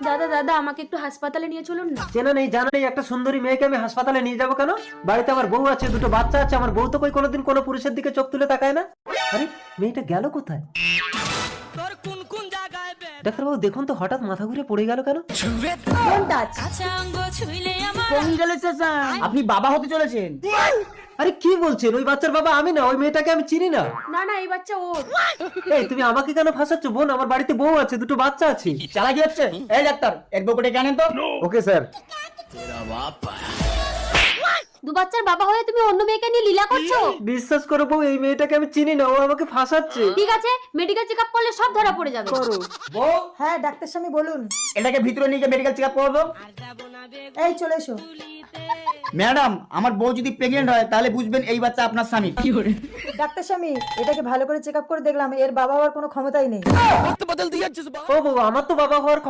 দাদা দাদা আমাকে একটু হাসপাতালে নিয়ে চলুন না। চেনা নেই জানা নেই একটা সুন্দরী মেয়েকে আমি হাসপাতালে নিয়ে যাবো কেন? বাড়িতে আমার বউ আছে, দুটো বাচ্চা আছে। আমার বউ তো কই কোনোদিন কোনো পুরুষের দিকে চোখ তুলে তাকায় না। আরে মেয়েটা গেল কোথায়? ডাক্তারবাবু দেখুন তো, হঠাৎ মাথা ঘুরে পড়ে গেল কেন? আপনি বাবা হতে চলেছেন। আরে কি বলছেন? ওই বাচ্চার বাবা আমি না, ওই মেয়েটাকে আমি চিনি না। না না, এই বাচ্চা ওর। এই তুমি আমাকে কেন ফাঁসাচ্ছ বোন? আমার বাড়িতে বউ আছে, দুটো বাচ্চা আছে। চালাকি হচ্ছে। এই ডাক্তার, এক বকটে জানেন তো? Okay sir. দু বাচ্চার বাবা হয়ে তুমি অন্য মেয়েকে নিয়ে লীলা করছো? বিশ্বাস করো বউ, এই মেয়েটাকে আমি চিনি না, ও আমাকে ফাঁসাচ্ছে। ঠিক আছে, মেডিকেল চেকআপ করলে সব ধরা পড়ে যাবে। করো। বউ, হ্যাঁ ডাক্তার স্বামী বলুন। এটাকে ভিতরে নিয়ে গিয়ে মেডিকেল চেকআপ করবো। এই চলে এসো। ম্যাডাম, আমার বউ যদি প্রেগনেন্ট হয় তাহলে বুঝবেন এই বাচ্চা আপনার স্বামী। ডাক্তার স্বামী এটাকে ভালো করে চেক আপ করে দেখলাম, এর বাবা হওয়ার কোনো ক্ষমতাই নেই। ও বউ, আমার তো বাবা হওয়ার ক্ষমতা